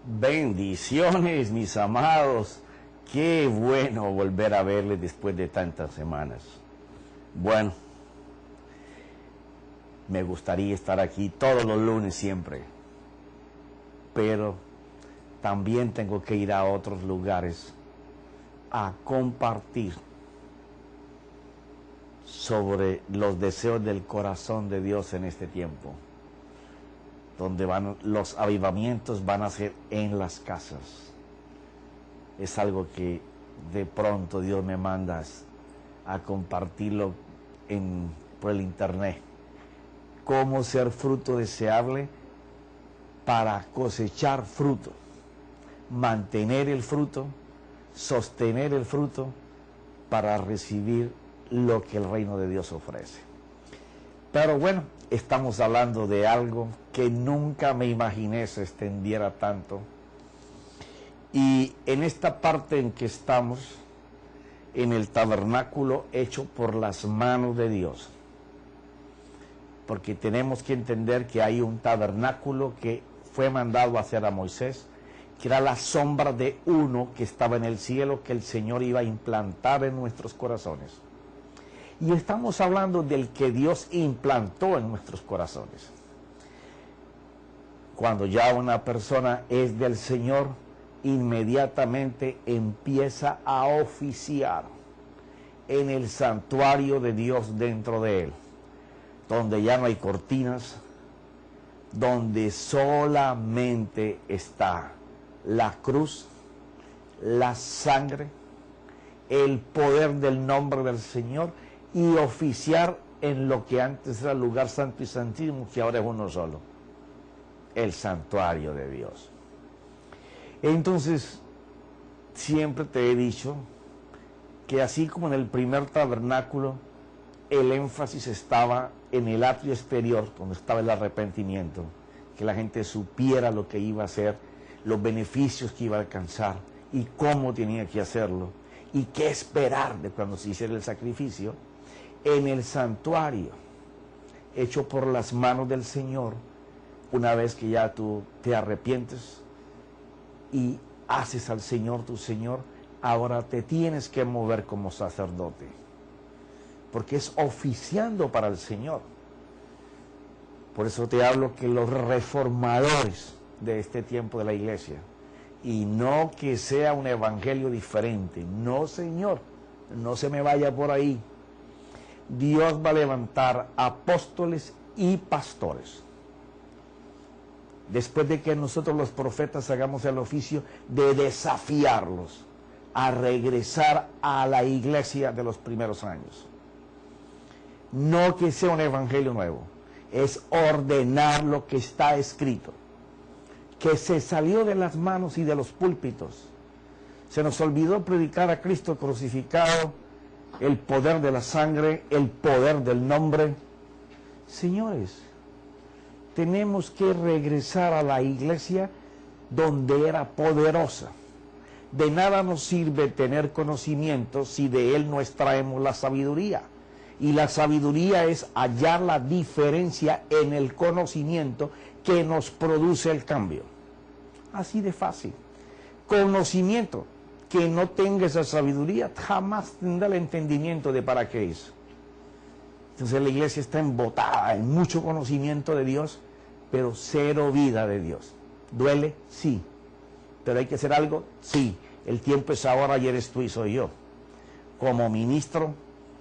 Bendiciones, mis amados. Qué bueno volver a verles después de tantas semanas. Bueno, me gustaría estar aquí todos los lunes siempre, pero también tengo que ir a otros lugares a compartir sobre los deseos del corazón de Dios en este tiempo, donde los avivamientos van a ser en las casas. Es algo que de pronto Dios me manda a compartirlo por el internet. Cómo ser fruto deseable para cosechar fruto, mantener el fruto, sostener el fruto para recibir lo que el reino de Dios ofrece. Pero bueno, estamos hablando de algo que nunca me imaginé se extendiera tanto. Y en esta parte en que estamos, en el tabernáculo hecho por las manos de Dios, porque tenemos que entender que hay un tabernáculo que fue mandado a hacer a Moisés, que era la sombra de uno que estaba en el cielo, que el Señor iba a implantar en nuestros corazones. Y estamos hablando del que Dios implantó en nuestros corazones. Cuando ya una persona es del Señor, inmediatamente empieza a oficiar en el santuario de Dios dentro de él, donde ya no hay cortinas, donde solamente está la cruz, la sangre, el poder del nombre del Señor, y oficiar en lo que antes era el lugar santo y santísimo, que ahora es uno solo, el santuario de Dios. Entonces, siempre te he dicho que así como en el primer tabernáculo, el énfasis estaba en el atrio exterior, donde estaba el arrepentimiento, que la gente supiera lo que iba a hacer, los beneficios que iba a alcanzar y cómo tenía que hacerlo y qué esperar de cuando se hiciera el sacrificio. En el santuario, hecho por las manos del Señor, una vez que ya tú te arrepientes y haces al Señor tu Señor, ahora te tienes que mover como sacerdote, porque es oficiando para el Señor. Por eso te hablo que los reformadores de este tiempo de la iglesia, y no que sea un evangelio diferente, no, Señor, no se me vaya por ahí. Dios va a levantar apóstoles y pastores, después de que nosotros los profetas hagamos el oficio de desafiarlos a regresar a la iglesia de los primeros años. No que sea un evangelio nuevo, es ordenar lo que está escrito, que se salió de las manos y de los púlpitos. Se nos olvidó predicar a Cristo crucificado, el poder de la sangre, el poder del nombre. Señores, tenemos que regresar a la iglesia donde era poderosa. De nada nos sirve tener conocimiento si de él no extraemos la sabiduría. Y la sabiduría es hallar la diferencia en el conocimiento que nos produce el cambio. Así de fácil. Conocimiento que no tenga esa sabiduría jamás tendrá el entendimiento de para qué es. Entonces la iglesia está embotada en mucho conocimiento de Dios, pero cero vida de Dios. ¿Duele? Sí. ¿Pero hay que hacer algo? Sí. El tiempo es ahora y eres tú y soy yo, como ministro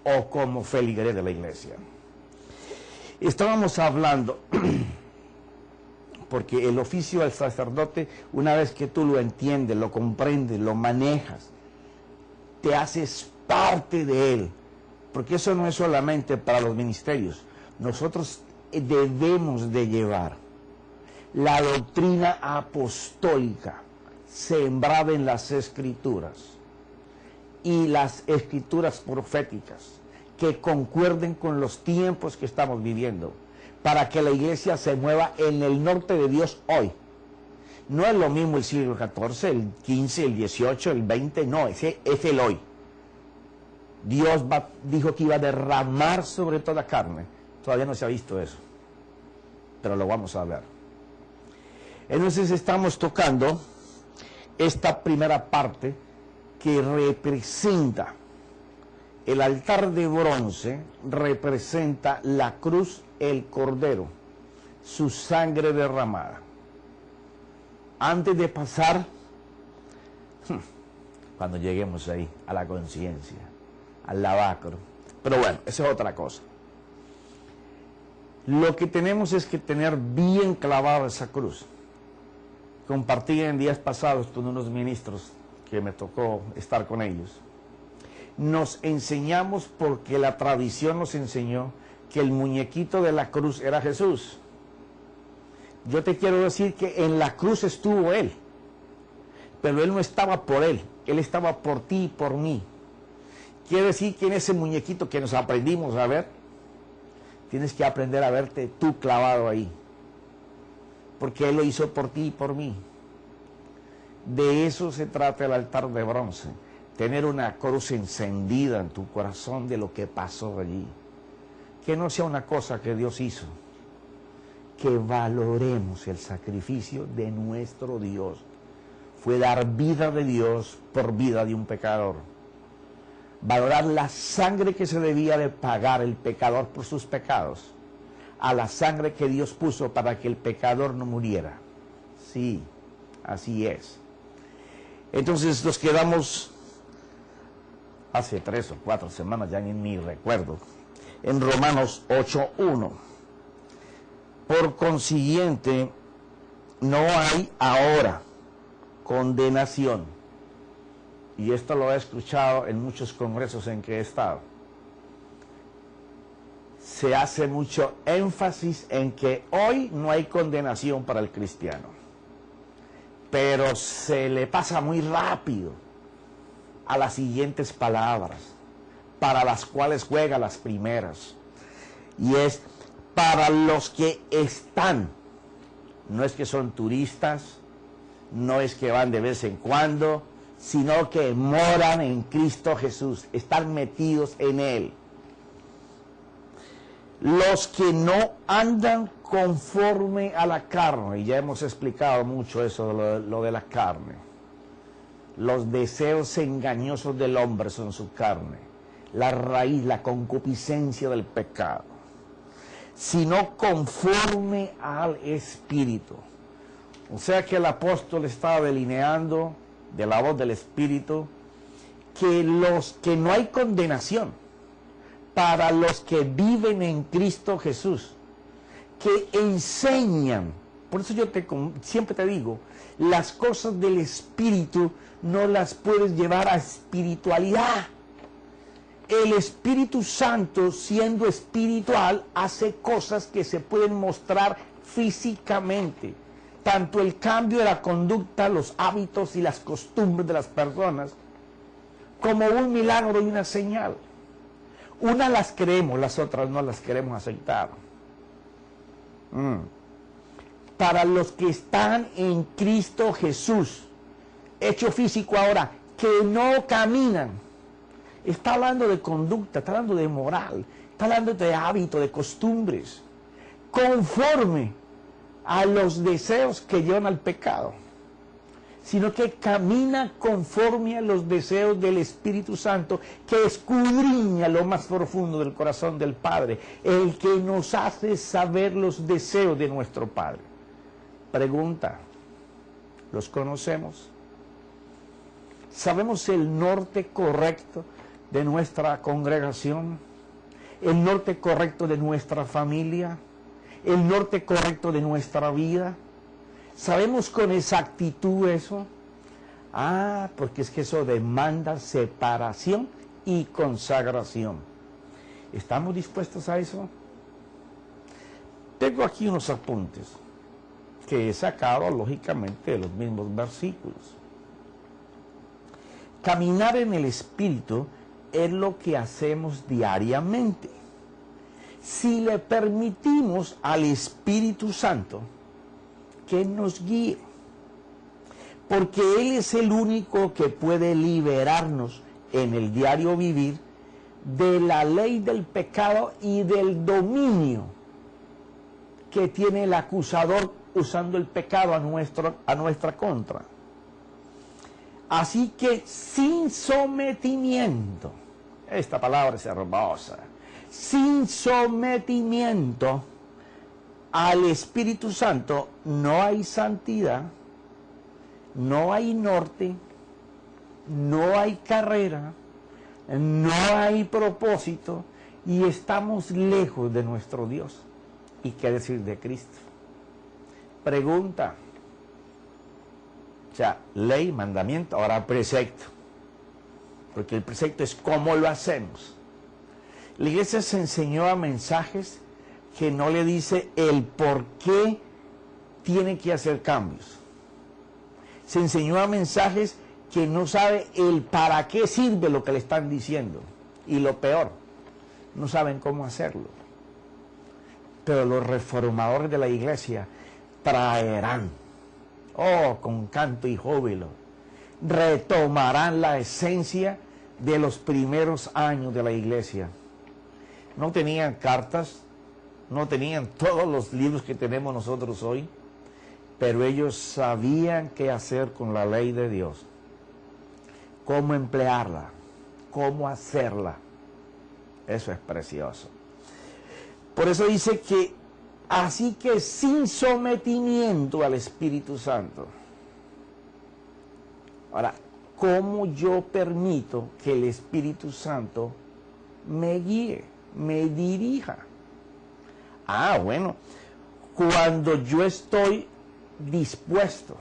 o como feligrés de la iglesia. Estábamos hablando, porque el oficio del sacerdote, una vez que tú lo entiendes, lo comprendes, lo manejas, te haces parte de él, porque eso no es solamente para los ministerios. Nosotros debemos de llevar la doctrina apostólica sembrada en las escrituras y las escrituras proféticas que concuerden con los tiempos que estamos viviendo, para que la iglesia se mueva en el norte de Dios hoy. No es lo mismo el siglo XIV, el XV, el XVIII, el XX, no, ese es el hoy. Dios dijo que iba a derramar sobre toda carne. Todavía no se ha visto eso, pero lo vamos a ver. Entonces estamos tocando esta primera parte que representa el altar de bronce, representa la cruz, el cordero, su sangre derramada. Antes de pasar, cuando lleguemos ahí, a la conciencia, al lavacro. Pero bueno, esa es otra cosa. Lo que tenemos es que tener bien clavada esa cruz. Compartí en días pasados con unos ministros que me tocó estar con ellos. Nos enseñamos porque la tradición nos enseñó que el muñequito de la cruz era Jesús. Yo te quiero decir que en la cruz estuvo Él, pero Él no estaba por Él, Él estaba por ti y por mí. Quiere decir que en ese muñequito que nos aprendimos a ver, tienes que aprender a verte tú clavado ahí, porque Él lo hizo por ti y por mí. De eso se trata el altar de bronce, tener una cruz encendida en tu corazón de lo que pasó allí. Que no sea una cosa que Dios hizo, que valoremos el sacrificio de nuestro Dios. Fue dar vida de Dios por vida de un pecador. Valorar la sangre que se debía de pagar el pecador por sus pecados, a la sangre que Dios puso para que el pecador no muriera. Sí, así es. Entonces nos quedamos hace 3 o 4 semanas, ya ni recuerdo, en Romanos 8:1. Por consiguiente, no hay ahora condenación. Y esto lo he escuchado en muchos congresos en que he estado. Se hace mucho énfasis en que hoy no hay condenación para el cristiano. Pero se le pasa muy rápido a las siguientes palabras, para las cuales juega las primeras. Y es para los que están. No es que son turistas, no es que van de vez en cuando, sino que moran en Cristo Jesús, están metidos en Él. Los que no andan conforme a la carne, y ya hemos explicado mucho eso, lo de la carne. Los deseos engañosos del hombre son su carne, la raíz, la concupiscencia del pecado, sino conforme al Espíritu. O sea que el apóstol estaba delineando de la voz del Espíritu que no hay condenación para los que viven en Cristo Jesús, que enseñan. Por eso yo siempre te digo, las cosas del Espíritu no las puedes llevar a espiritualidad. El Espíritu Santo, siendo espiritual, hace cosas que se pueden mostrar físicamente. Tanto el cambio de la conducta, los hábitos y las costumbres de las personas, como un milagro y una señal. Unas las creemos, las otras no las queremos aceptar. Para los que están en Cristo Jesús, hecho físico ahora, que no caminan. Está hablando de conducta, está hablando de moral, está hablando de hábito, de costumbres, conforme a los deseos que llevan al pecado, sino que camina conforme a los deseos del Espíritu Santo, que escudriña lo más profundo del corazón del Padre, el que nos hace saber los deseos de nuestro Padre. Pregunta, ¿los conocemos? ¿Sabemos el norte correcto de nuestra congregación? ¿El norte correcto de nuestra familia? ¿El norte correcto de nuestra vida? ¿Sabemos con exactitud eso? Porque es que eso demanda separación y consagración. ¿Estamos dispuestos a eso? Tengo aquí unos apuntes que he sacado lógicamente de los mismos versículos. Caminar en el Espíritu es lo que hacemos diariamente. Si le permitimos al Espíritu Santo que nos guíe, porque Él es el único que puede liberarnos en el diario vivir de la ley del pecado y del dominio que tiene el acusador usando el pecado a nuestra contra. Así que sin sometimiento, esta palabra es hermosa, sin sometimiento al Espíritu Santo no hay santidad, no hay norte, no hay carrera, no hay propósito y estamos lejos de nuestro Dios. ¿Y qué decir de Cristo? Pregunta. O sea, ley, mandamiento, ahora precepto. Porque el precepto es cómo lo hacemos. La iglesia se enseñó a mensajes que no le dice el por qué tiene que hacer cambios. Se enseñó a mensajes que no sabe el para qué sirve lo que le están diciendo. Y lo peor, no saben cómo hacerlo. Pero los reformadores de la iglesia traerán, con canto y júbilo, retomarán la esencia de los primeros años de la iglesia. No tenían cartas, no tenían todos los libros que tenemos nosotros hoy, pero ellos sabían qué hacer con la ley de Dios, cómo emplearla, cómo hacerla. Eso es precioso. Por eso dice que, así que sin sometimiento al Espíritu Santo. Ahora, ¿cómo yo permito que el Espíritu Santo me guíe, me dirija? Bueno, cuando yo estoy dispuesto,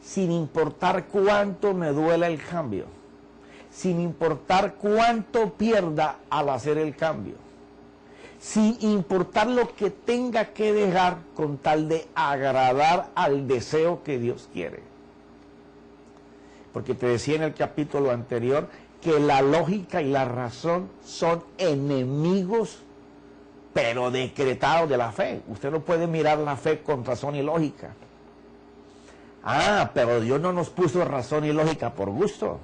sin importar cuánto me duela el cambio, sin importar cuánto pierda al hacer el cambio, sin importar lo que tenga que dejar con tal de agradar al deseo que Dios quiere. Porque te decía en el capítulo anterior que la lógica y la razón son enemigos, pero decretados de la fe. Usted no puede mirar la fe con razón y lógica. Pero Dios no nos puso razón y lógica por gusto.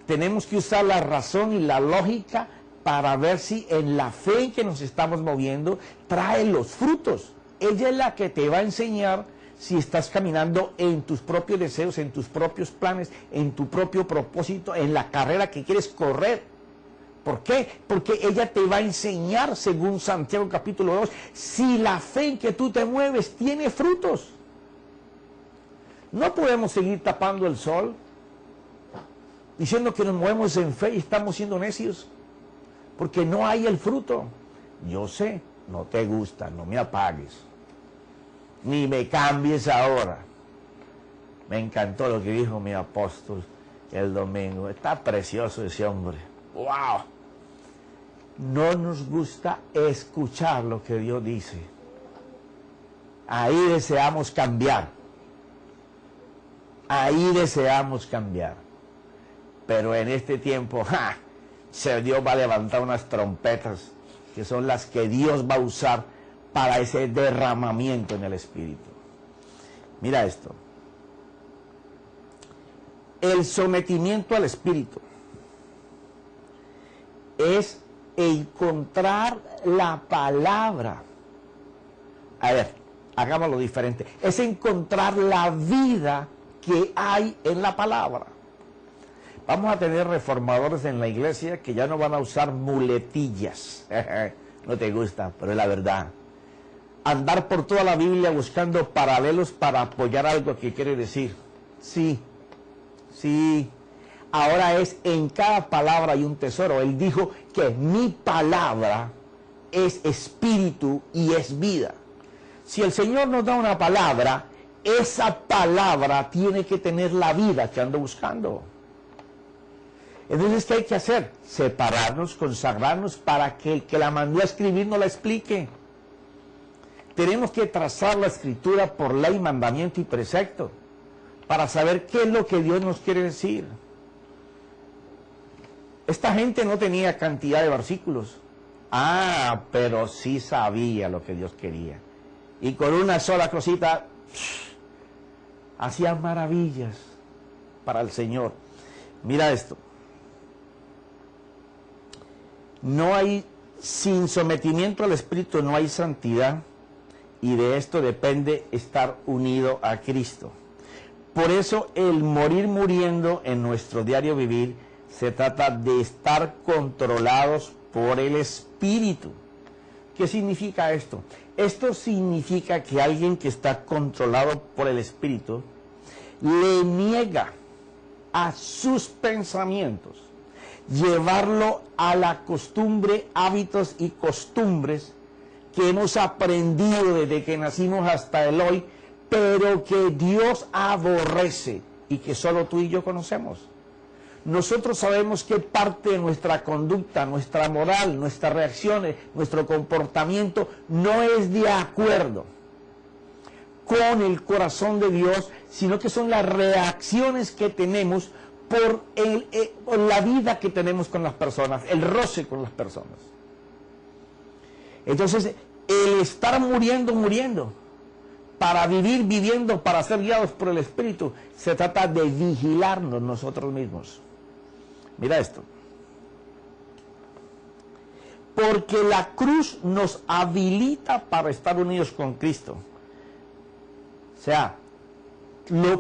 Tenemos que usar la razón y la lógica para ver si en la fe en que nos estamos moviendo trae los frutos. Ella es la que te va a enseñar si estás caminando en tus propios deseos, en tus propios planes, en tu propio propósito, en la carrera que quieres correr. ¿Por qué? Porque ella te va a enseñar, según Santiago capítulo 2, si la fe en que tú te mueves tiene frutos. No podemos seguir tapando el sol, diciendo que nos movemos en fe y estamos siendo necios, porque no hay el fruto. Yo sé, no te gusta, no me apagues, ni me cambies ahora. Me encantó lo que dijo mi apóstol el domingo. Está precioso ese hombre. ¡Wow! No nos gusta escuchar lo que Dios dice. Ahí deseamos cambiar. Ahí deseamos cambiar. Pero en este tiempo, Dios va a levantar unas trompetas que son las que Dios va a usar para ese derramamiento en el Espíritu. Mira esto. El sometimiento al Espíritu es encontrar la palabra. A ver, hagámoslo diferente. Es encontrar la vida que hay en la palabra. Vamos a tener reformadores en la iglesia que ya no van a usar muletillas. No te gusta, pero es la verdad. Andar por toda la Biblia buscando paralelos para apoyar algo que quiere decir. Sí. Ahora es en cada palabra hay un tesoro. Él dijo que mi palabra es espíritu y es vida. Si el Señor nos da una palabra, esa palabra tiene que tener la vida que ando buscando. Entonces, ¿qué hay que hacer? Separarnos, consagrarnos para que el que la mandó a escribir nos la explique. Tenemos que trazar la escritura por ley, mandamiento y precepto para saber qué es lo que Dios nos quiere decir. Esta gente no tenía cantidad de versículos. Pero sí sabía lo que Dios quería. Y con una sola cosita, hacían maravillas para el Señor. Mira esto. No hay, sin sometimiento al Espíritu no hay santidad, y de esto depende estar unido a Cristo. Por eso el morir muriendo en nuestro diario vivir se trata de estar controlados por el Espíritu. ¿Qué significa esto? Esto significa que alguien que está controlado por el Espíritu le niega a sus pensamientos llevarlo a la costumbre, hábitos y costumbres que hemos aprendido desde que nacimos hasta el hoy, pero que Dios aborrece y que solo tú y yo conocemos. Nosotros sabemos que parte de nuestra conducta, nuestra moral, nuestras reacciones, nuestro comportamiento no es de acuerdo con el corazón de Dios, sino que son las reacciones que tenemos por la vida que tenemos con las personas, el roce con las personas. Entonces, el estar muriendo, para vivir viviendo, para ser guiados por el Espíritu, se trata de vigilarnos nosotros mismos. Mira esto. Porque la cruz nos habilita para estar unidos con Cristo. O sea,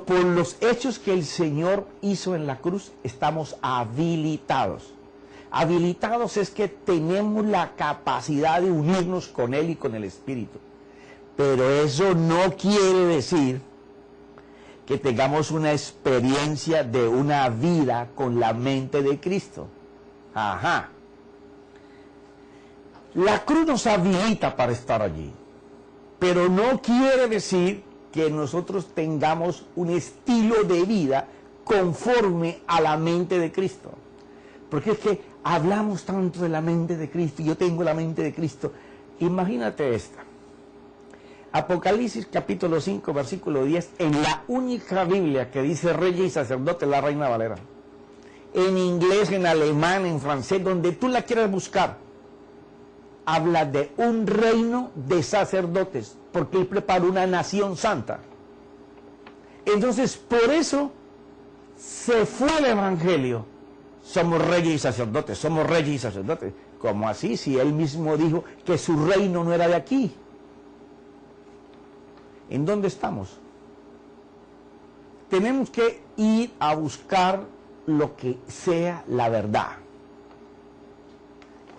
por los hechos que el Señor hizo en la cruz, estamos habilitados. Habilitados es que tenemos la capacidad de unirnos con Él y con el Espíritu. Pero eso no quiere decir que tengamos una experiencia de una vida con la mente de Cristo. Ajá. La cruz nos habilita para estar allí, pero no quiere decir que nosotros tengamos un estilo de vida conforme a la mente de Cristo. Porque es que hablamos tanto de la mente de Cristo, y yo tengo la mente de Cristo. Imagínate esta. Apocalipsis capítulo 5, versículo 10, en la única Biblia que dice reyes y sacerdotes, la Reina Valera. En inglés, en alemán, en francés, donde tú la quieras buscar, habla de un reino de sacerdotes, porque Él preparó una nación santa. Entonces, por eso se fue el Evangelio. Somos reyes y sacerdotes, somos reyes y sacerdotes. ¿Cómo así? Si Él mismo dijo que su reino no era de aquí. ¿En dónde estamos? Tenemos que ir a buscar lo que sea la verdad.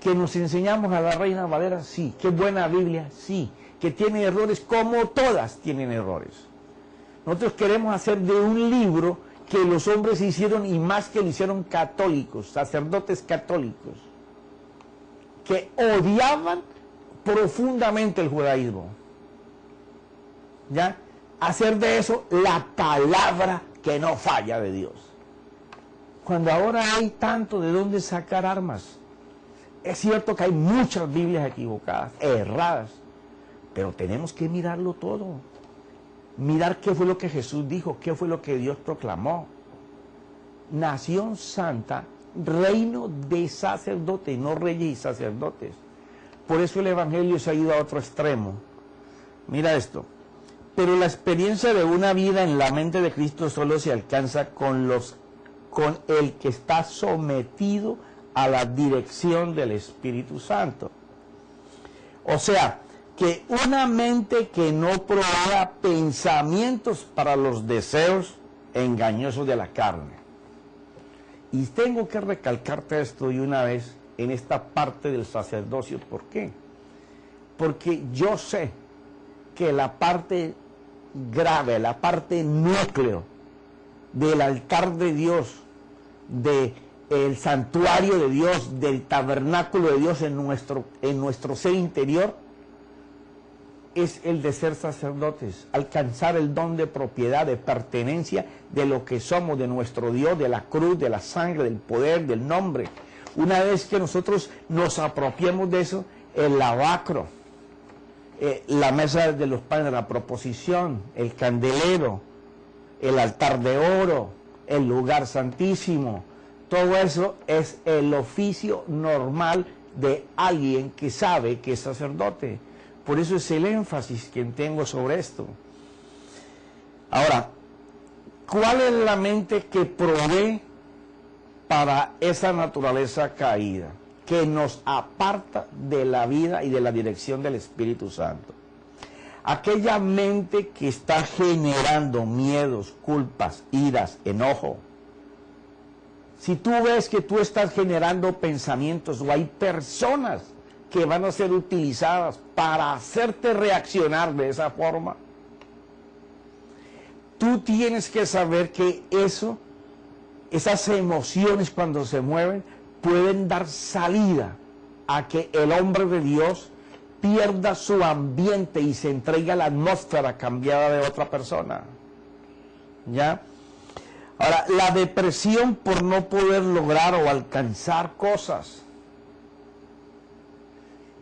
Que nos enseñamos a la Reina Valera, sí. Que buena Biblia, sí. Que tiene errores, como todas tienen errores. Nosotros queremos hacer de un libro que los hombres hicieron, y más que lo hicieron católicos, sacerdotes católicos, que odiaban profundamente el judaísmo. ¿Ya? Hacer de eso la palabra que no falla de Dios. Cuando ahora hay tanto de dónde sacar armas. Es cierto que hay muchas Biblias equivocadas, erradas, pero tenemos que mirarlo todo. Mirar qué fue lo que Jesús dijo, qué fue lo que Dios proclamó. Nación santa, reino de sacerdotes, no reyes y sacerdotes. Por eso el Evangelio se ha ido a otro extremo. Mira esto. Pero la experiencia de una vida en la mente de Cristo solo se alcanza con el que está sometido a la dirección del Espíritu Santo. O sea, que una mente que no provea pensamientos para los deseos engañosos de la carne. Y tengo que recalcarte esto de una vez en esta parte del sacerdocio. ¿Por qué? Porque yo sé que la parte grave, la parte núcleo del altar de Dios, del santuario de Dios, del tabernáculo de Dios en nuestro ser interior, es el de ser sacerdotes, alcanzar el don de propiedad, de pertenencia de lo que somos, de nuestro Dios, de la cruz, de la sangre, del poder, del nombre. Una vez que nosotros nos apropiemos de eso, el lavacro, la mesa de los panes, la proposición, el candelero, el altar de oro, el lugar santísimo, todo eso es el oficio normal de alguien que sabe que es sacerdote. Por eso es el énfasis que tengo sobre esto. Ahora, ¿cuál es la mente que provee para esa naturaleza caída, que nos aparta de la vida y de la dirección del Espíritu Santo? aquella mente que está generando miedos, culpas, iras, enojo. Si tú ves que tú estás generando pensamientos o hay personas que van a ser utilizadas para hacerte reaccionar de esa forma, tú tienes que saber que esas emociones cuando se mueven pueden dar salida a que el hombre de Dios pierda su ambiente y se entregue a la atmósfera cambiada de otra persona. ¿Ya? Ahora, la depresión por no poder lograr o alcanzar cosas.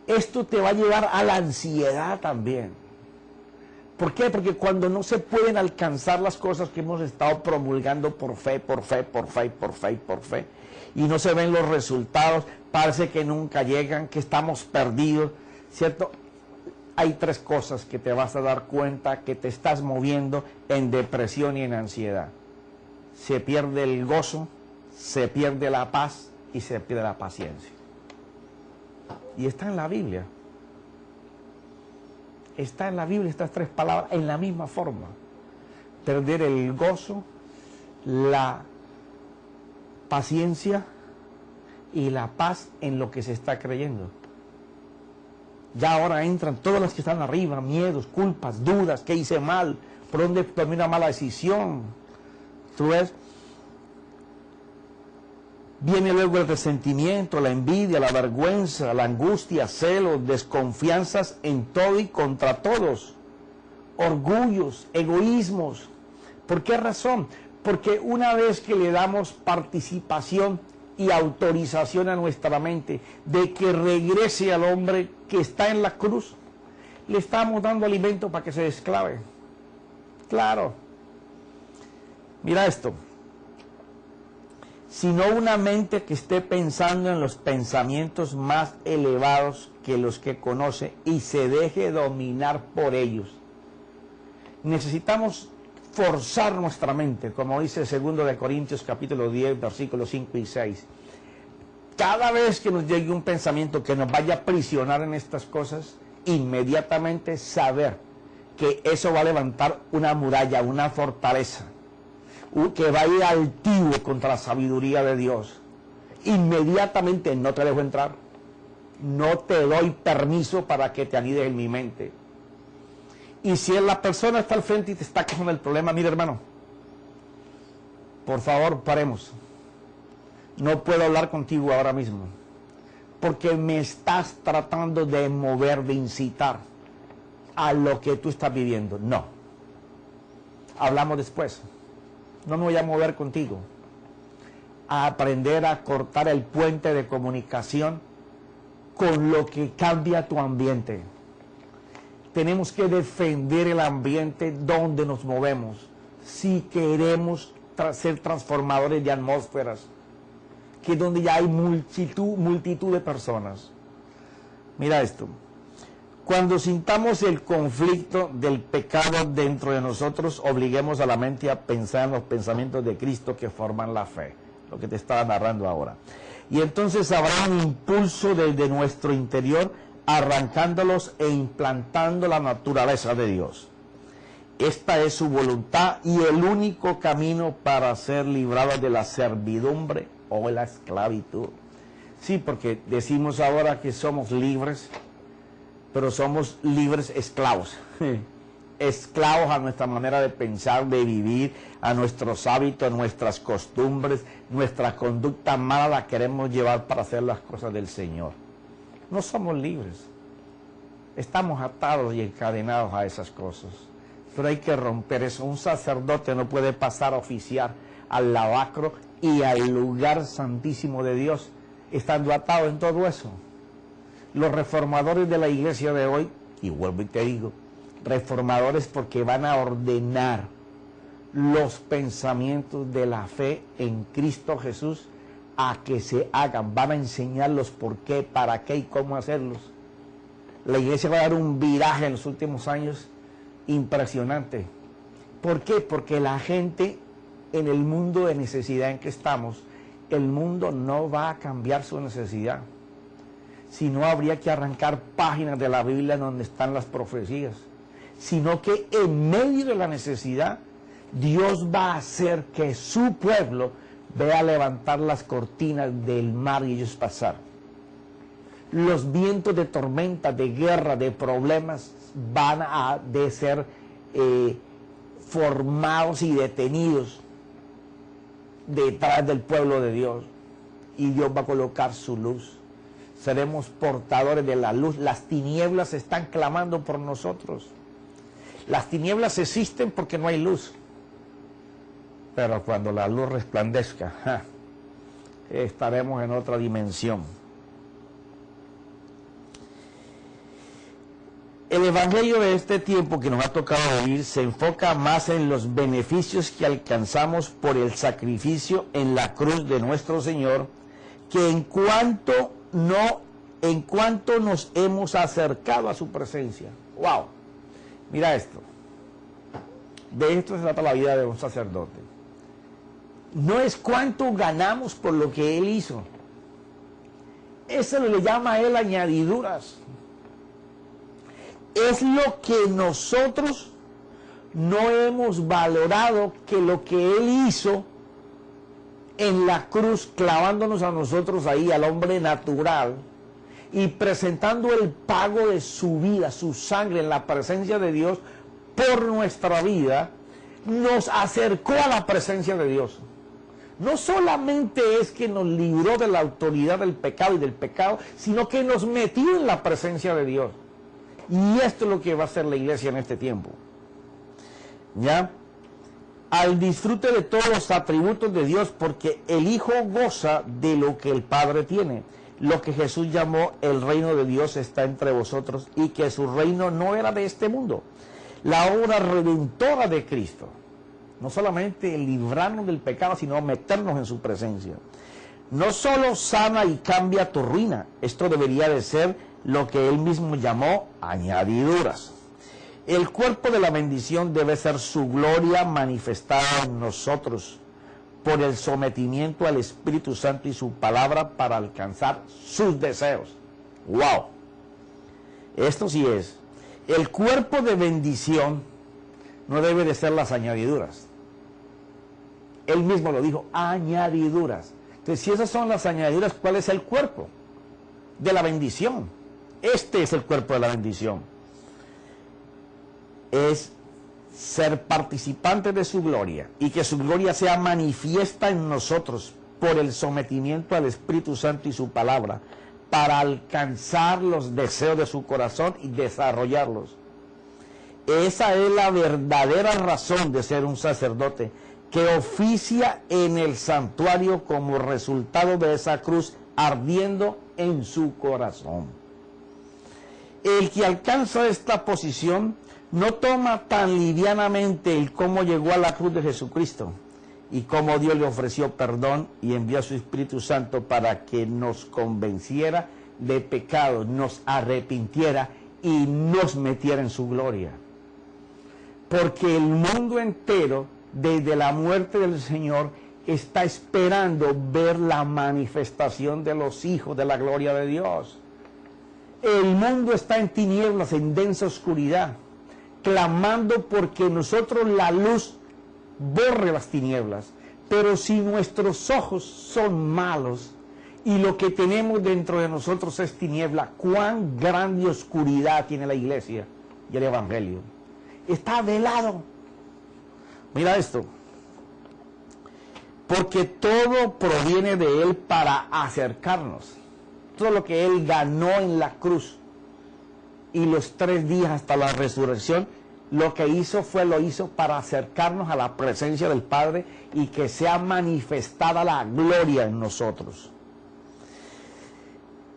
Esto te va a llevar a la ansiedad también. ¿Por qué? Porque cuando no se pueden alcanzar las cosas que hemos estado promulgando por fe, y no se ven los resultados, parece que nunca llegan, que estamos perdidos, ¿cierto? Hay tres cosas que te vas a dar cuenta que te estás moviendo en depresión y en ansiedad. Se pierde el gozo, se pierde la paz y se pierde la paciencia. Y está en la Biblia. Está en la Biblia estas tres palabras en la misma forma. Perder el gozo, la paciencia y la paz en lo que se está creyendo. Ya ahora entran todas las que están arriba, miedos, culpas, dudas, ¿qué hice mal? ¿Por dónde tomé una mala decisión? ¿Tú ves? Viene luego el resentimiento, la envidia, la vergüenza, la angustia, celos, desconfianzas en todo y contra todos, orgullos, egoísmos. ¿Por qué razón? Porque una vez que le damos participación y autorización a nuestra mente de que regrese al hombre que está en la cruz, le estamos dando alimento para que se desclave. Claro. Mira esto. Sino una mente que esté pensando en los pensamientos más elevados que los que conoce y se deje dominar por ellos. Necesitamos forzar nuestra mente, como dice 2 Corintios capítulo 10, versículos 5 y 6. Cada vez que nos llegue un pensamiento que nos vaya a aprisionar en estas cosas, inmediatamente saber que eso va a levantar una muralla, una fortaleza, que va a ir altivo contra la sabiduría de Dios. Inmediatamente no te dejo entrar, no te doy permiso para que te anides en mi mente. Y si la persona está al frente y te está causando el problema, mire hermano, por favor paremos, no puedo hablar contigo ahora mismo porque me estás tratando de mover, de incitar a lo que tú estás viviendo. No, hablamos después. No me voy a mover contigo. A aprender a cortar el puente de comunicación con lo que cambia tu ambiente. Tenemos que defender el ambiente donde nos movemos si queremos ser transformadores de atmósferas, que es donde ya hay multitud de personas. Mira esto. Cuando sintamos el conflicto del pecado dentro de nosotros, obliguemos a la mente a pensar en los pensamientos de Cristo que forman la fe, lo que te estaba narrando ahora. Y entonces habrá un impulso desde nuestro interior, arrancándolos e implantando la naturaleza de Dios. Esta es su voluntad y el único camino para ser librados de la servidumbre o la esclavitud. Sí, porque decimos ahora que somos libres, pero somos libres esclavos. Esclavos a nuestra manera de pensar, de vivir, a nuestros hábitos, a nuestras costumbres, nuestra conducta mala la queremos llevar para hacer las cosas del Señor. No somos libres. Estamos atados y encadenados a esas cosas. Pero hay que romper eso. Un sacerdote no puede pasar a oficiar al lavacro y al lugar santísimo de Dios estando atado en todo eso. Los reformadores de la iglesia de hoy, y vuelvo y te digo, reformadores porque van a ordenar los pensamientos de la fe en Cristo Jesús a que se hagan, van a enseñarlos por qué, para qué y cómo hacerlos. La iglesia va a dar un viraje en los últimos años impresionante. ¿Por qué? Porque la gente en el mundo de necesidad en que estamos, el mundo no va a cambiar su necesidad. Si no, habría que arrancar páginas de la Biblia donde están las profecías. sino que en medio de la necesidad, Dios va a hacer que su pueblo vea levantar las cortinas del mar y ellos pasar. Los vientos de tormenta, de guerra, de problemas van a ser formados y detenidos detrás del pueblo de Dios. Y Dios va a colocar su luz. Seremos portadores de la luz. Las tinieblas están clamando por nosotros. Las tinieblas existen porque no hay luz. Pero cuando la luz resplandezca, estaremos en otra dimensión. El evangelio de este tiempo que nos ha tocado vivir se enfoca más en los beneficios que alcanzamos por el sacrificio en la cruz de nuestro Señor, que en cuanto nos hemos acercado a su presencia. ¡Wow! Mira esto. De esto se trata la vida de un sacerdote. No es cuánto ganamos por lo que Él hizo. Eso le llama a Él añadiduras. Es lo que nosotros no hemos valorado, que lo que Él hizo en la cruz, clavándonos a nosotros ahí, al hombre natural, y presentando el pago de su vida, su sangre en la presencia de Dios por nuestra vida, nos acercó a la presencia de Dios. No solamente es que nos libró de la autoridad del pecado y del pecado, sino que nos metió en la presencia de Dios. Y esto es lo que va a hacer la iglesia en este tiempo. ¿Ya? Al disfrute de todos los atributos de Dios, porque el Hijo goza de lo que el Padre tiene. Lo que Jesús llamó el reino de Dios está entre vosotros, y que su reino no era de este mundo. La obra redentora de Cristo, no solamente librarnos del pecado, sino meternos en su presencia. No solo sana y cambia tu ruina, esto debería de ser lo que Él mismo llamó añadiduras. El cuerpo de la bendición debe ser su gloria manifestada en nosotros por el sometimiento al Espíritu Santo y su palabra para alcanzar sus deseos. ¡Wow! Esto sí es. El cuerpo de bendición no debe de ser las añadiduras. Él mismo lo dijo, añadiduras. Entonces, si esas son las añadiduras, ¿cuál es el cuerpo de la bendición? Este es el cuerpo de la bendición. Es ser participantes de su gloria y que su gloria sea manifiesta en nosotros por el sometimiento al Espíritu Santo y su palabra para alcanzar los deseos de su corazón y desarrollarlos. Esa es la verdadera razón de ser un sacerdote que oficia en el santuario como resultado de esa cruz ardiendo en su corazón. El que alcanza esta posición no toma tan livianamente el cómo llegó a la cruz de Jesucristo y cómo Dios le ofreció perdón y envió a su Espíritu Santo para que nos convenciera de pecado, nos arrepintiera y nos metiera en su gloria. Porque el mundo entero, desde la muerte del Señor, está esperando ver la manifestación de los hijos de la gloria de Dios. El mundo está en tinieblas, en densa oscuridad, clamando porque nosotros la luz borre las tinieblas. Pero si nuestros ojos son malos y lo que tenemos dentro de nosotros es tiniebla, cuán grande oscuridad tiene la iglesia y el evangelio. Está velado. Mira esto. Porque todo proviene de Él para acercarnos. Todo lo que Él ganó en la cruz y los 3 días hasta la resurrección, lo que hizo lo hizo para acercarnos a la presencia del Padre y que sea manifestada la gloria en nosotros.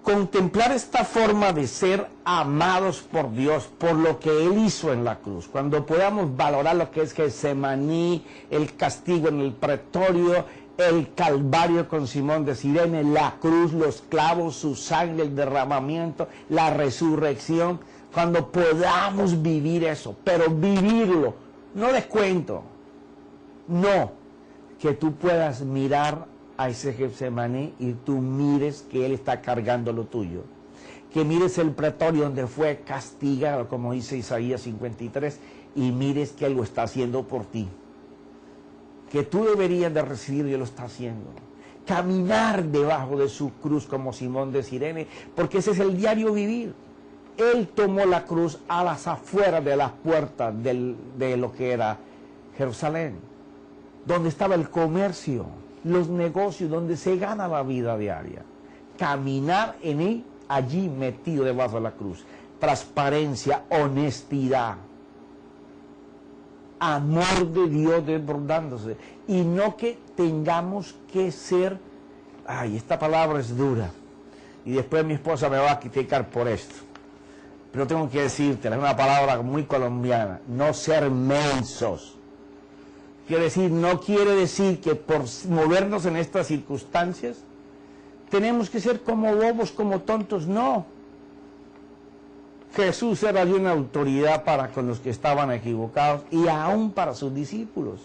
Contemplar esta forma de ser amados por Dios, por lo que Él hizo en la cruz, cuando podamos valorar lo que es Getsemaní, el castigo en el pretorio, el Calvario con Simón de Cirene, la cruz, los clavos, su sangre, el derramamiento, la resurrección, cuando podamos vivir eso, pero vivirlo, no de cuento, no, que tú puedas mirar a ese Getsemaní y tú mires que Él está cargando lo tuyo, que mires el pretorio donde fue castigado, como dice Isaías 53, y mires que Él lo está haciendo por ti. Que tú deberías de recibir y Él lo está haciendo. Caminar debajo de su cruz como Simón de Cirene, porque ese es el diario vivir. Él tomó la cruz a las afueras de las puertas de lo que era Jerusalén, donde estaba el comercio, los negocios, donde se gana la vida diaria. Caminar en él, allí metido debajo de la cruz. Transparencia, honestidad, amor de Dios desbordándose. Y no que tengamos que ser, ay, esta palabra es dura, y después mi esposa me va a criticar por esto, pero tengo que decirte, es una palabra muy colombiana, no ser mensos. No quiere decir que por movernos en estas circunstancias tenemos que ser como bobos, como tontos, no. Jesús era de una autoridad para con los que estaban equivocados y aún para sus discípulos,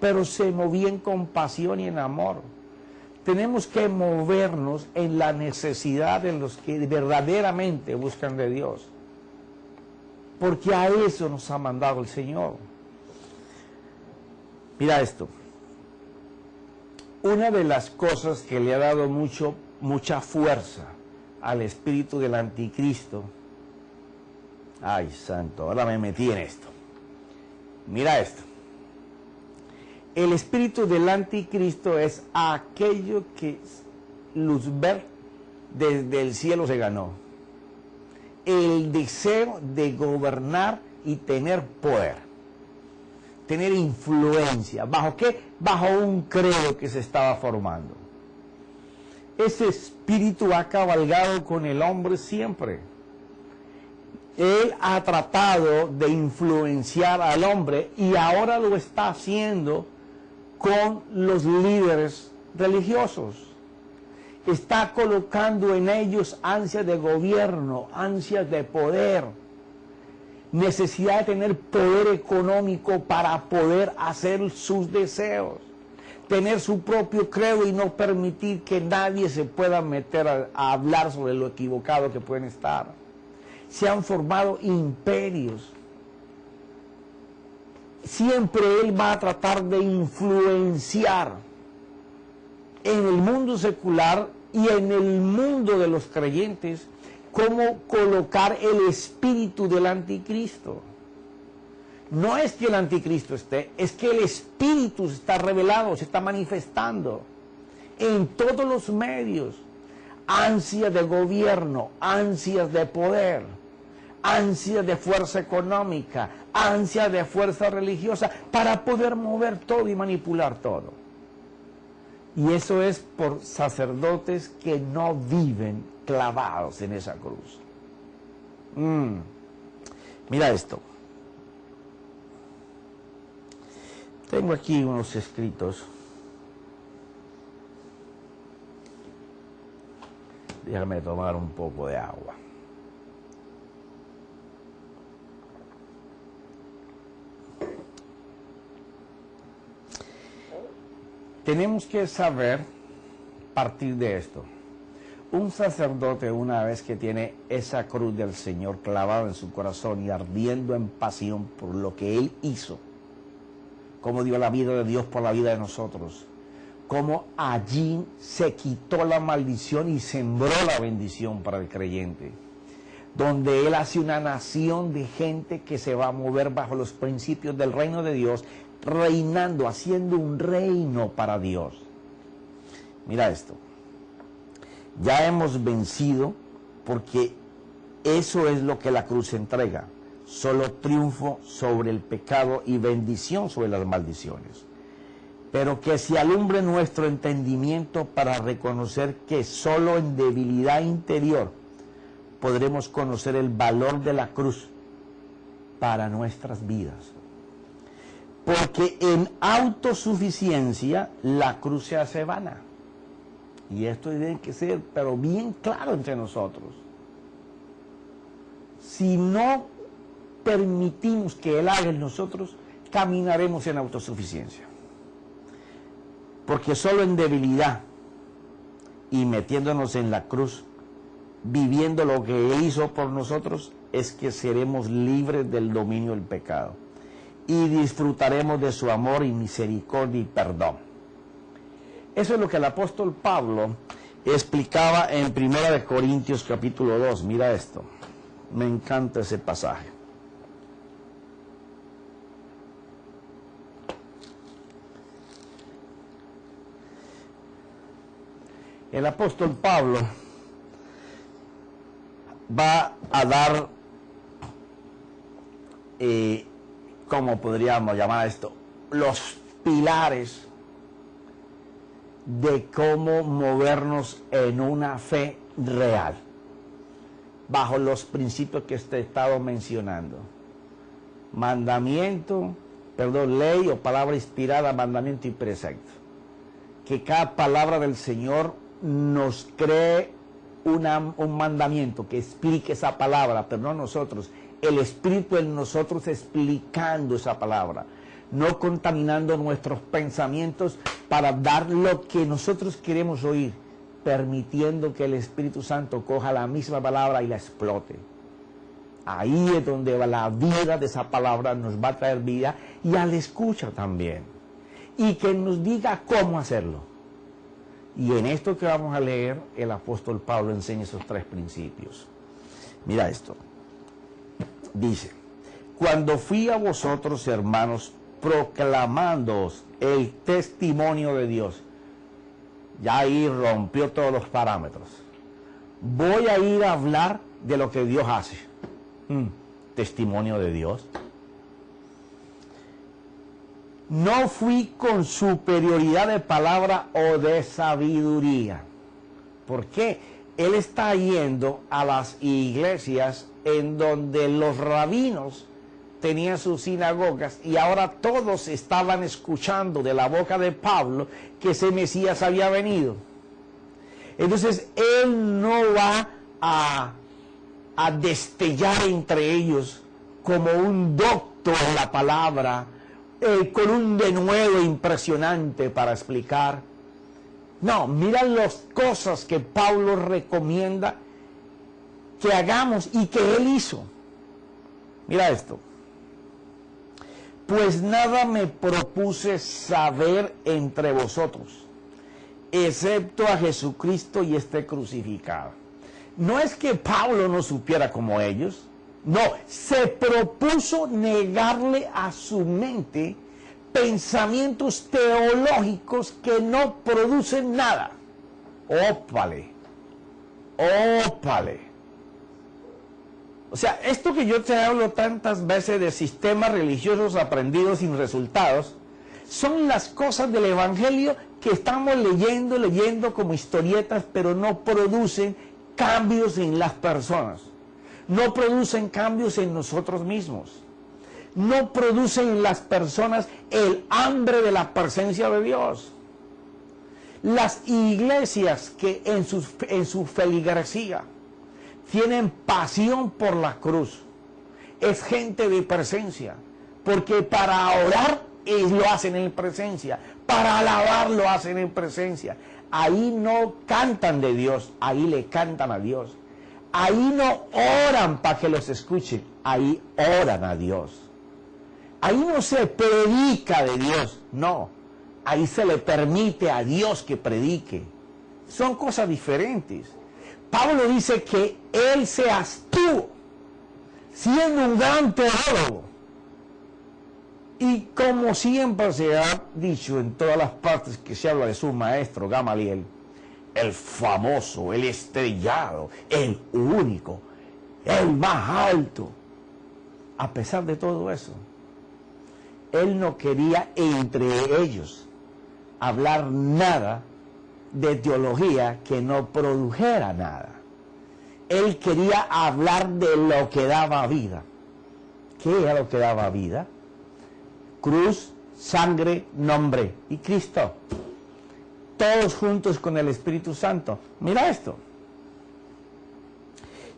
pero se movía en compasión y en amor. Tenemos que movernos en la necesidad de los que verdaderamente buscan de Dios, porque a eso nos ha mandado el Señor. Mira esto, una de las cosas que le ha dado mucha fuerza al espíritu del anticristo, ay santo, ahora me metí en esto, mira esto, el espíritu del anticristo es aquello que Luzbel desde el cielo se ganó, el deseo de gobernar y tener poder, tener influencia. ¿Bajo qué? Bajo un credo que se estaba formando. Ese espíritu ha cabalgado con el hombre siempre. Él ha tratado de influenciar al hombre y ahora lo está haciendo con los líderes religiosos. Está colocando en ellos ansias de gobierno, ansias de poder, necesidad de tener poder económico para poder hacer sus deseos, tener su propio credo y no permitir que nadie se pueda meter a hablar sobre lo equivocado que pueden estar. Se han formado imperios. Siempre él va a tratar de influenciar en el mundo secular y en el mundo de los creyentes cómo colocar el espíritu del anticristo. No es que el anticristo esté, es que el espíritu se está revelado, se está manifestando en todos los medios. Ansias de gobierno, ansias de poder, ansias de fuerza económica, ansias de fuerza religiosa, para poder mover todo y manipular todo. Y eso es por sacerdotes que no viven clavados en esa cruz. Mira esto. Tengo aquí unos escritos. Déjame tomar un poco de agua. Tenemos que saber partir de esto. Un sacerdote, una vez que tiene esa cruz del Señor clavada en su corazón y ardiendo en pasión por lo que Él hizo, cómo dio la vida de Dios por la vida de nosotros, cómo allí se quitó la maldición y sembró la bendición para el creyente, donde Él hace una nación de gente que se va a mover bajo los principios del reino de Dios, reinando, haciendo un reino para Dios. Mira esto. Ya hemos vencido porque eso es lo que la cruz entrega. Solo triunfo sobre el pecado y bendición sobre las maldiciones. Pero que se alumbre nuestro entendimiento para reconocer que solo en debilidad interior podremos conocer el valor de la cruz para nuestras vidas. Porque en autosuficiencia la cruz se hace vana. Y esto tiene que ser, pero bien claro entre nosotros. Si no permitimos que Él haga en nosotros, caminaremos en autosuficiencia. Porque solo en debilidad y metiéndonos en la cruz viviendo lo que hizo por nosotros, es que seremos libres del dominio del pecado y disfrutaremos de su amor y misericordia y perdón. Eso es lo que el apóstol Pablo explicaba en 1 Corintios capítulo 2. Mira esto, me encanta ese pasaje. El apóstol Pablo va a dar, ¿cómo podríamos llamar esto? Los pilares de cómo movernos en una fe real, bajo los principios que he estado mencionando. Ley o palabra inspirada, mandamiento y precepto. Que cada palabra del Señor nos cree un mandamiento que explique esa palabra, pero no nosotros, el Espíritu en nosotros explicando esa palabra, no contaminando nuestros pensamientos para dar lo que nosotros queremos oír, permitiendo que el Espíritu Santo coja la misma palabra y la explote. Ahí es donde la vida de esa palabra nos va a traer vida, y al escuchar también, y que nos diga cómo hacerlo. Y en esto que vamos a leer, el apóstol Pablo enseña esos 3 principios. Mira esto. Dice: cuando fui a vosotros, hermanos, proclamándoos el testimonio de Dios. Ya ahí rompió todos los parámetros. Voy a ir a hablar de lo que Dios hace. Testimonio de Dios. No fui con superioridad de palabra o de sabiduría. ¿Por qué? Él está yendo a las iglesias en donde los rabinos tenían sus sinagogas, y ahora todos estaban escuchando de la boca de Pablo que ese Mesías había venido. Entonces él no va a destellar entre ellos como un doctor en la palabra, con un denuedo impresionante para explicar. No, mira las cosas que Pablo recomienda que hagamos y que él hizo. Mira esto. Pues nada me propuse saber entre vosotros, excepto a Jesucristo y este crucificado. No es que Pablo no supiera como ellos, no, se propuso negarle a su mente pensamientos teológicos que no producen nada. Ópale, ópale. O sea, esto que yo te hablo tantas veces de sistemas religiosos aprendidos sin resultados, son las cosas del Evangelio que estamos leyendo como historietas, pero no producen cambios en las personas. No producen cambios en nosotros mismos. No producen en las personas el hambre de la presencia de Dios. Las iglesias que en su feligresía tienen pasión por la cruz, es gente de presencia, porque para orar lo hacen en presencia, para alabar lo hacen en presencia. Ahí no cantan de Dios, ahí le cantan a Dios. Ahí no oran para que los escuchen, ahí oran a Dios. Ahí no se predica de Dios, no. Ahí se le permite a Dios que predique. Son cosas diferentes. Pablo dice que él se abstuvo, siendo un gran teólogo. Y como siempre se ha dicho en todas las partes que se habla de su maestro Gamaliel, el famoso, el estrellado, el único, el más alto. A pesar de todo eso, él no quería entre ellos hablar nada de teología que no produjera nada. Él quería hablar de lo que daba vida. ¿Qué era lo que daba vida? Cruz, sangre, nombre y Cristo. Todos juntos con el Espíritu Santo. Mira esto.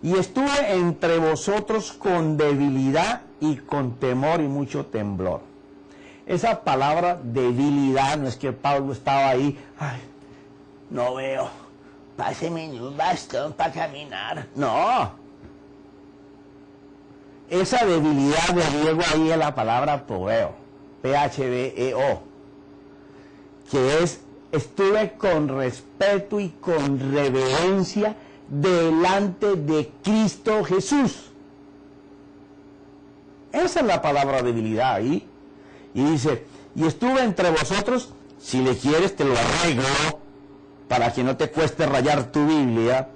Y estuve entre vosotros con debilidad y con temor y mucho temblor. Esa palabra debilidad no es que Pablo estaba ahí, ay, no veo, páseme un bastón para caminar. No. Esa debilidad de griego ahí es la palabra poveo, P-H-V-E-O, que es, estuve con respeto y con reverencia delante de Cristo Jesús. Esa es la palabra debilidad ahí. Y dice, y estuve entre vosotros, si le quieres te lo arreglo, para que no te cueste rayar tu Biblia,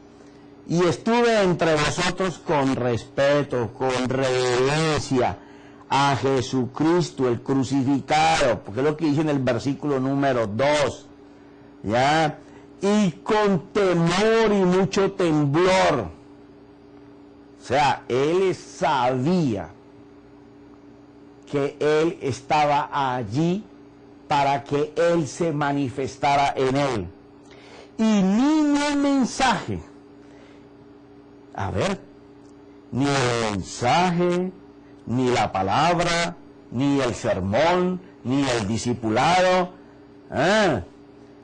y estuve entre vosotros con respeto, con reverencia a Jesucristo, el crucificado, porque es lo que dice en el versículo número 2, ¿ya? Y con temor y mucho temblor. O sea, él sabía que él estaba allí para que él se manifestara en él. Y ni el mensaje, ni el mensaje, ni la palabra, ni el sermón, ni el discipulado,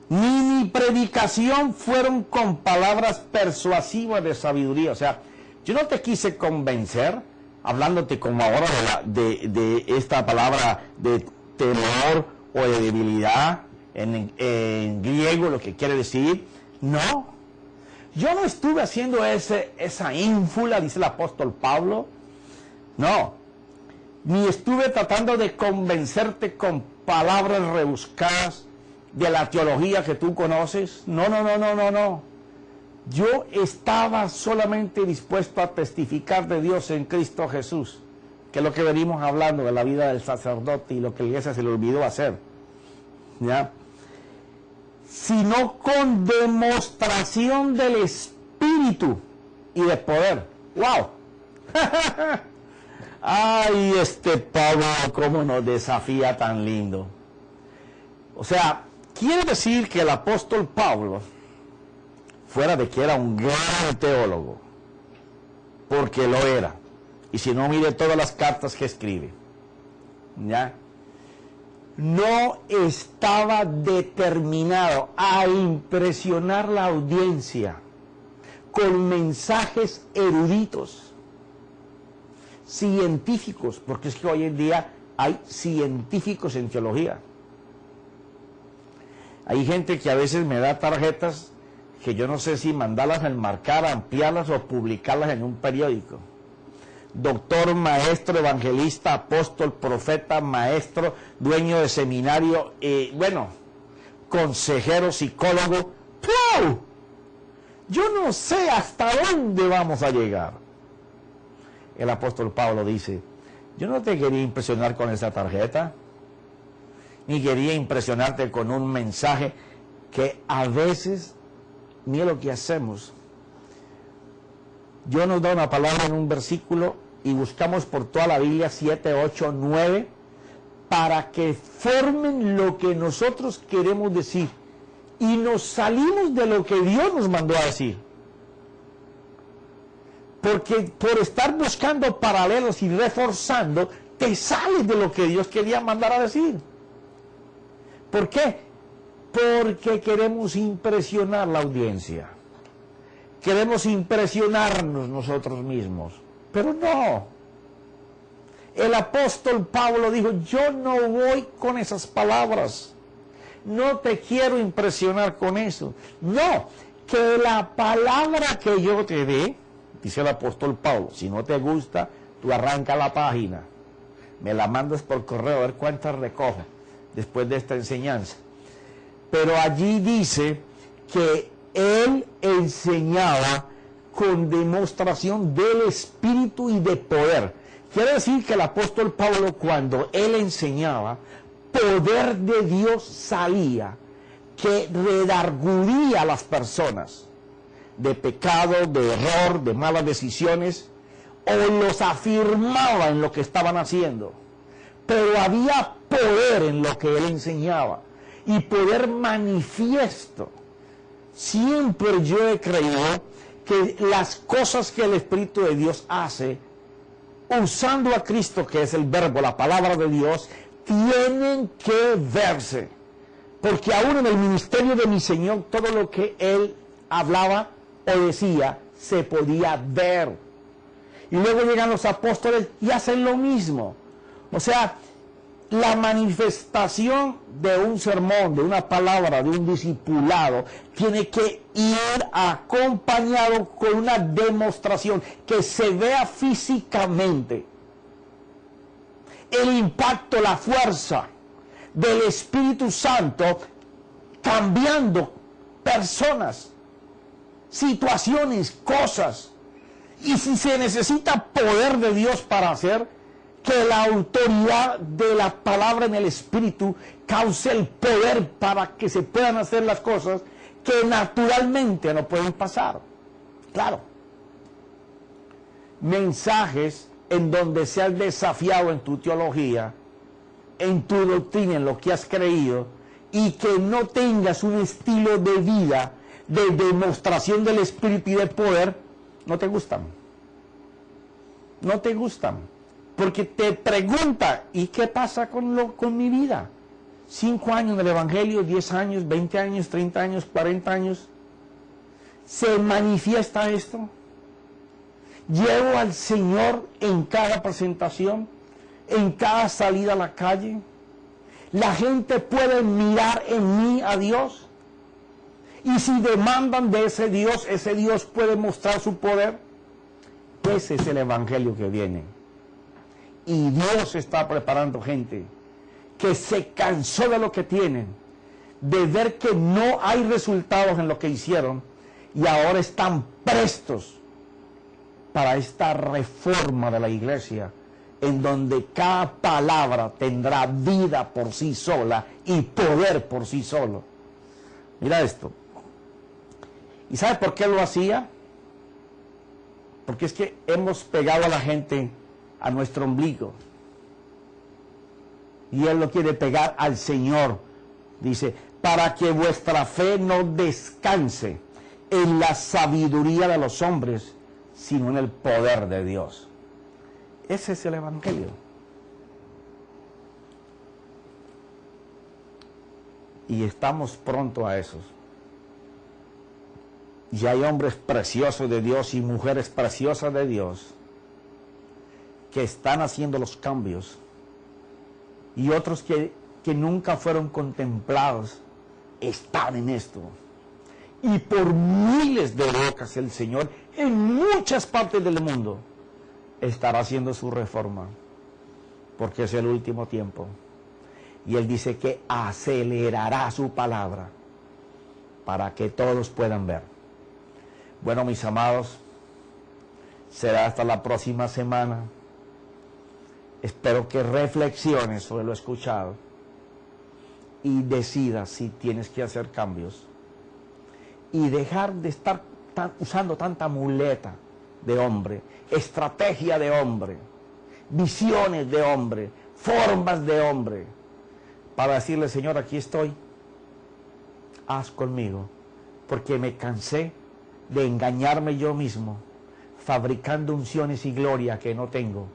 ni mi predicación fueron con palabras persuasivas de sabiduría. O sea, yo no te quise convencer, hablándote como ahora de esta palabra de temor o de debilidad, en griego lo que quiere decir. No, yo no estuve haciendo esa ínfula, dice el apóstol Pablo. No, ni estuve tratando de convencerte con palabras rebuscadas de la teología que tú conoces. No. Yo estaba solamente dispuesto a testificar de Dios en Cristo Jesús, que es lo que venimos hablando de la vida del sacerdote y lo que la iglesia se le olvidó hacer, ¿ya? Sino con demostración del Espíritu y de poder. ¡Wow! ¡Ay, este Pablo, cómo nos desafía tan lindo! O sea, quiere decir que el apóstol Pablo, fuera de que era un gran teólogo, porque lo era, y si no, mire todas las cartas que escribe, ¿ya? No estaba determinado a impresionar la audiencia con mensajes eruditos, científicos, porque es que hoy en día hay científicos en teología. Hay gente que a veces me da tarjetas que yo no sé si mandarlas a enmarcar, ampliarlas o publicarlas en un periódico. Doctor, maestro, evangelista, apóstol, profeta, maestro, dueño de seminario, consejero, psicólogo. ¡Pum! Yo no sé hasta dónde vamos a llegar. El apóstol Pablo dice, yo no te quería impresionar con esa tarjeta, ni quería impresionarte con un mensaje que a veces, mira lo que hacemos. Dios nos da una palabra en un versículo y buscamos por toda la Biblia 7, 8, 9 para que formen lo que nosotros queremos decir y nos salimos de lo que Dios nos mandó a decir. Porque por estar buscando paralelos y reforzando, te sales de lo que Dios quería mandar a decir. ¿Por qué? Porque queremos impresionar la audiencia. Queremos impresionarnos nosotros mismos. Pero no. El apóstol Pablo dijo, yo no voy con esas palabras. No te quiero impresionar con eso. No, que la palabra que yo te dé, dice el apóstol Pablo, si no te gusta, tú arranca la página. Me la mandas por correo a ver cuántas recojo después de esta enseñanza. Pero allí dice que él enseñaba con demostración del Espíritu y de poder. Quiere decir que el apóstol Pablo, cuando él enseñaba, poder de Dios salía, que redargudía a las personas de pecado, de error, de malas decisiones, o los afirmaba en lo que estaban haciendo. Pero había poder en lo que él enseñaba, y poder manifiesto. Siempre yo he creído que las cosas que el Espíritu de Dios hace, usando a Cristo, que es el verbo, la palabra de Dios, tienen que verse. Porque aún en el ministerio de mi Señor, todo lo que Él hablaba o decía se podía ver. Y luego llegan los apóstoles y hacen lo mismo. O sea, la manifestación de un sermón, de una palabra, de un discipulado, tiene que ir acompañado con una demostración que se vea físicamente el impacto, la fuerza del Espíritu Santo cambiando personas, situaciones, cosas. Y si se necesita poder de Dios para hacer que la autoridad de la palabra en el Espíritu cause el poder para que se puedan hacer las cosas que naturalmente no pueden pasar. Claro. Mensajes en donde seas desafiado en tu teología, en tu doctrina, en lo que has creído, y que no tengas un estilo de vida de demostración del Espíritu y de poder, no te gustan. No te gustan. Porque te pregunta, ¿y qué pasa con mi vida? 5 años en el Evangelio, 10 años, 20 años, 30 años, 40 años. ¿Se manifiesta esto? ¿Llevo al Señor en cada presentación? ¿En cada salida a la calle? ¿La gente puede mirar en mí a Dios? Y si demandan de ese Dios puede mostrar su poder. Ese es el Evangelio que viene. Y Dios está preparando gente que se cansó de lo que tienen, de ver que no hay resultados en lo que hicieron, y ahora están prestos para esta reforma de la iglesia, en donde cada palabra tendrá vida por sí sola y poder por sí solo. Mira esto. ¿Y sabe por qué lo hacía? Porque es que hemos pegado a la gente a nuestro ombligo. Y Él lo quiere pegar al Señor. Dice, para que vuestra fe no descanse en la sabiduría de los hombres, sino en el poder de Dios. Ese es el Evangelio. Y estamos pronto a eso. Y hay hombres preciosos de Dios y mujeres preciosas de Dios que están haciendo los cambios, y otros que nunca fueron contemplados están en esto. Y por miles de bocas el Señor en muchas partes del mundo estará haciendo su reforma, porque es el último tiempo. Y Él dice que acelerará su palabra para que todos puedan ver. Bueno, mis amados, será hasta la próxima semana. Espero que reflexiones sobre lo escuchado y decidas si tienes que hacer cambios y dejar de estar usando tanta muleta de hombre, estrategia de hombre, visiones de hombre, formas de hombre, para decirle, Señor, aquí estoy, haz conmigo, porque me cansé de engañarme yo mismo, fabricando unciones y gloria que no tengo,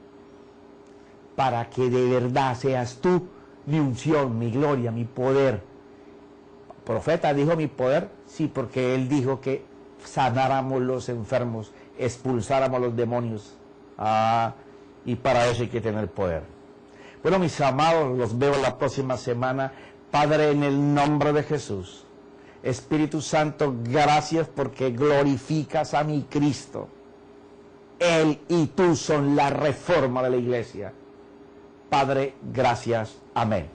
para que de verdad seas tú mi unción, mi gloria, mi poder. El profeta dijo mi poder, sí, porque él dijo que sanáramos los enfermos, expulsáramos los demonios. Y para eso hay que tener poder. Bueno, mis amados, los veo la próxima semana. Padre, en el nombre de Jesús, Espíritu Santo, gracias porque glorificas a mi Cristo. Él y tú son la reforma de la iglesia. Padre, gracias. Amén.